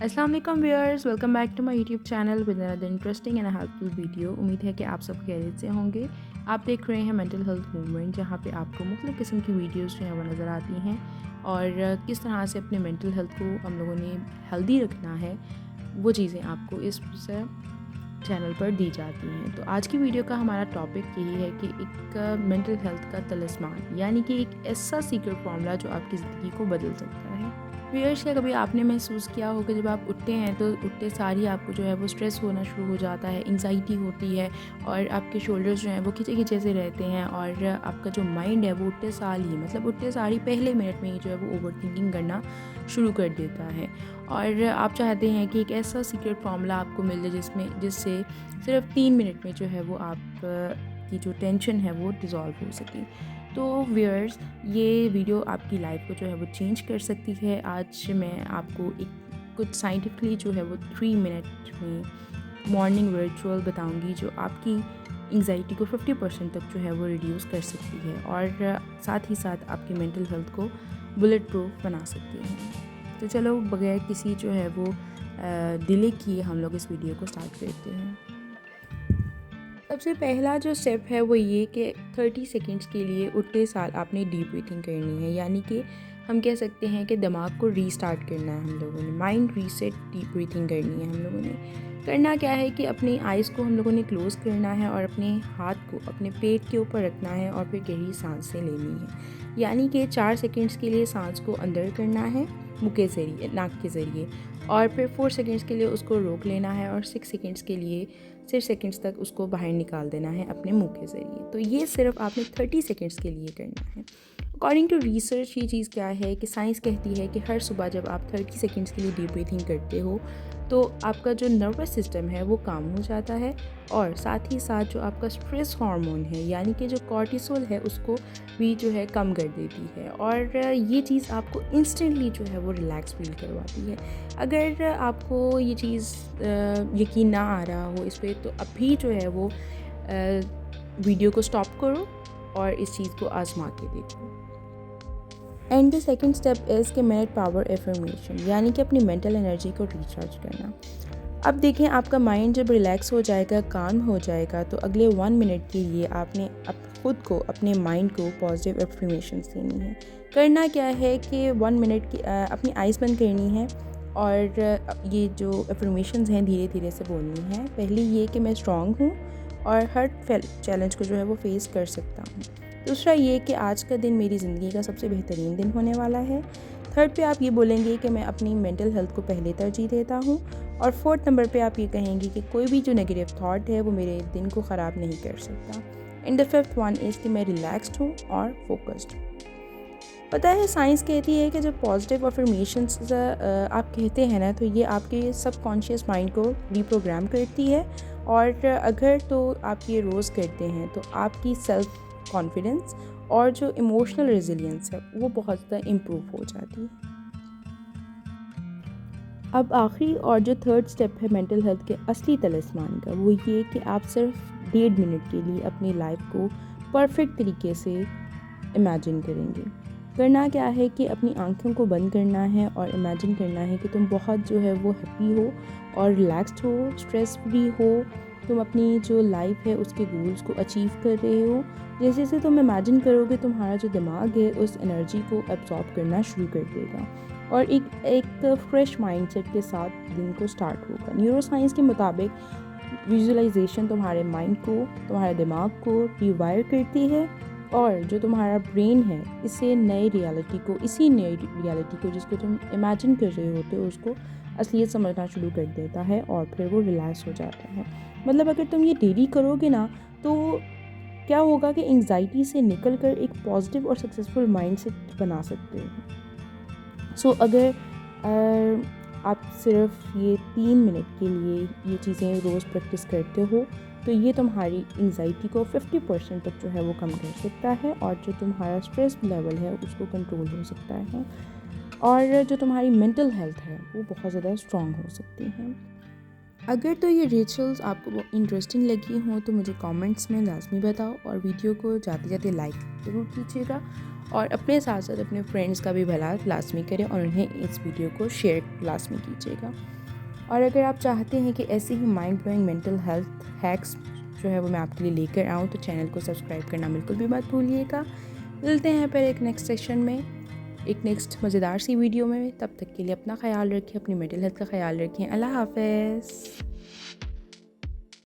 अस्सलाम वालेकुम viewers, welcome back to my YouTube channel with another interesting and helpful video. उम्मीद है कि आप सब खैरियत से होंगे। आप देख रहे हैं मेंटल हेल्थ मूवमेंट, जहां पे आपको मुख्तलिफ़ किस्म की वीडियोस जो हैं वो नज़र आती हैं और किस तरह से अपने मेंटल हेल्थ को हम लोगों ने हेल्दी रखना है, वो चीज़ें आपको इस चैनल पर दी जाती हैं। तो आज की वीडियो का हमारा टॉपिक यही है कि एक मेंटल हेल्थ का तलिस्मान, यानी कि एक ऐसा सीक्रेट फॉर्मूला जो आपकी ज़िंदगी को बदल सकता है। व्यूअर्स, क्या कभी आपने महसूस किया हो कि जब आप उठते हैं तो उठते सार ही आपको जो है वो स्ट्रेस होना शुरू हो जाता है, एंग्जाइटी होती है और आपके शोल्डर्स जो हैं वो खिंचे खिंचे से रहते हैं और आपका जो माइंड है वो उठते सार ही पहले मिनट में ही जो है वो ओवर थिंकिंग करना शुरू कर देता है और आप चाहते हैं कि एक ऐसा सीक्रेट फार्मूला आपको मिल जाए जिससे सिर्फ 3 मिनट में जो है वो आप की जो टेंशन है वो डिज़ोल्व हो सके। तो व्यूअर्स, ये वीडियो आपकी लाइफ को जो है वो चेंज कर सकती है। आज मैं आपको एक कुछ साइंटिफिकली जो है वो 3 मिनट में मॉर्निंग रिचुअल बताऊंगी जो आपकी एंग्जाइटी को 50% तक जो है वो रिड्यूस कर सकती है और साथ ही साथ आपकी मेंटल हेल्थ को बुलेट प्रूफ बना सकती है। तो चलो, बगैर किसी जो है वो डिले किए हम लोग इस वीडियो को स्टार्ट करते हैं। सबसे पहला जो स्टेप है वो ये कि 30 सेकेंड्स के लिए उठते साल आपने डीप ब्रीथिंग करनी है, यानी कि हम कह सकते हैं कि दिमाग को रीस्टार्ट करना है हम लोगों ने, माइंड रीसेट डीप ब्रीथिंग करनी है हम लोगों ने। करना क्या है कि अपनी आइज़ को हम लोगों ने क्लोज़ करना है और अपने हाथ को अपने पेट के ऊपर रखना है और फिर गहरी सांसें लेनी है, यानी कि 4 सेकेंड्स के लिए सांस को अंदर करना है मुँह के ज़रिए, नाक के ज़रिए, और फिर 4 सेकेंड्स के लिए उसको रोक लेना है और 6 सेकेंड्स के लिए 6 सेकेंड्स तक उसको बाहर निकाल देना है अपने मुंह के ज़रिए। तो ये सिर्फ आपने 30 सेकेंड्स के लिए करना है। अकॉर्डिंग टू रिसर्च ये चीज़ क्या है कि साइंस कहती है कि हर सुबह जब आप 30 सेकेंड्स के लिए डीप ब्रीथिंग करते हो तो आपका जो नर्वस सिस्टम है वो काम हो जाता है और साथ ही साथ जो आपका स्ट्रेस हार्मोन है, यानी कि जो कॉर्टिसोल है, उसको भी जो है कम कर देती है और ये चीज़ आपको इंस्टेंटली जो है वो रिलैक्स फील करवाती है। अगर आपको ये चीज़ यकीन ना आ रहा हो इस पर, तो अभी जो है वो वीडियो को स्टॉप करो और इस चीज़ को आजमा के देखो। And the second step is कि मिनट पावर एफर्मेशन, यानी कि अपनी मेंटल एनर्जी को रिचार्ज करना। अब देखें, आपका माइंड जब रिलैक्स हो जाएगा, काम हो जाएगा, तो अगले 1 मिनट के लिए आपने खुद को, अपने माइंड को पॉजिटिव एफर्मेशंस देनी है। करना क्या है कि 1 मिनट की अपनी आइज़ बंद करनी है और ये जो एफर्मेशंस हैं धीरे धीरे से बोलनी है। पहली ये कि मैं स्ट्रॉन्ग हूँ और हर चैलेंज को जो है वो फेस कर सकता हूँ। दूसरा ये कि आज का दिन मेरी ज़िंदगी का सबसे बेहतरीन दिन होने वाला है। थर्ड पे आप ये बोलेंगे कि मैं अपनी मेंटल हेल्थ को पहले तरजीह देता हूँ। और फोर्थ नंबर पे आप ये कहेंगे कि कोई भी जो नेगेटिव थॉट है वो मेरे दिन को ख़राब नहीं कर सकता। And the fifth one is कि मैं रिलैक्स्ड हूँ और फोकस्ड। पता है, साइंस कहती है कि जब पॉजिटिव अफर्मेशंस आप कहते हैं ना, तो ये आपके सबकॉन्शियस माइंड को रीप्रोग्राम करती है और अगर तो आप ये रोज़ करते हैं तो आपकी सेल्फ कॉन्फिडेंस और जो इमोशनल रेजिलियंस है वो बहुत ज़्यादा इम्प्रूव हो जाती है। अब आखिरी और जो थर्ड स्टेप है मेंटल हेल्थ के असली तलिस्मान का, वो ये कि आप सिर्फ 1.5 मिनट के लिए अपनी लाइफ को परफेक्ट तरीके से इमेजिन करेंगे। करना क्या है कि अपनी आंखों को बंद करना है और इमेजिन करना है कि तुम बहुत जो है वो हैप्पी हो और रिलैक्स्ड हो, स्ट्रेस फ्री हो, तुम अपनी जो लाइफ है उसके गोल्स को अचीव कर रहे हो। जैसे जैसे तुम इमेजिन करोगे, तुम्हारा जो दिमाग है उस एनर्जी को एब्जॉर्ब करना शुरू कर देगा और एक फ्रेश माइंडसेट के साथ दिन को स्टार्ट होगा। न्यूरो साइंस के मुताबिक विजुअलाइजेशन तुम्हारे माइंड को, तुम्हारे दिमाग को रिवायर करती है और जो तुम्हारा ब्रेन है इसी नई रियलिटी को जिसको तुम इमेजिन कर रहे होते हो उसको असलियत समझना शुरू कर देता है और फिर वो रिलैक्स हो जाता है। मतलब अगर तुम ये डेली करोगे ना, तो क्या होगा कि एंग्जाइटी से निकल कर एक पॉजिटिव और सक्सेसफुल माइंडसेट बना सकते हो। सो अगर आप सिर्फ ये 3 मिनट के लिए ये चीज़ें रोज़ प्रैक्टिस करते हो तो ये तुम्हारी एंग्जाइटी को 50% तक जो है वो कम कर सकता है और जो तुम्हारा स्ट्रेस लेवल है उसको कंट्रोल हो सकता है और जो तुम्हारी मेंटल हेल्थ है वो बहुत ज़्यादा स्ट्रॉन्ग हो सकती है। अगर तो ये रिचुअल्स आपको इंटरेस्टिंग लगी हों तो मुझे कमेंट्स में लाजमी बताओ, और वीडियो को जाते जाते लाइक ज़रूर कीजिएगा, और अपने साथ साथ अपने फ्रेंड्स का भी भला लाजमी करें और उन्हें इस वीडियो को शेयर लाजमी कीजिएगा। और अगर आप चाहते हैं कि ऐसे ही mind blowing mental health hacks जो है वो मैं आपके लिए लेकर आऊँ, तो चैनल को सब्सक्राइब करना बिल्कुल भी मत भूलिएगा। मिलते हैं फिर एक नेक्स्ट सेशन में, एक नेक्स्ट मज़ेदार सी वीडियो में। तब तक के लिए अपना ख्याल रखें, अपनी मेंटल हेल्थ का ख्याल रखें। अल्लाह हाफ़िज़।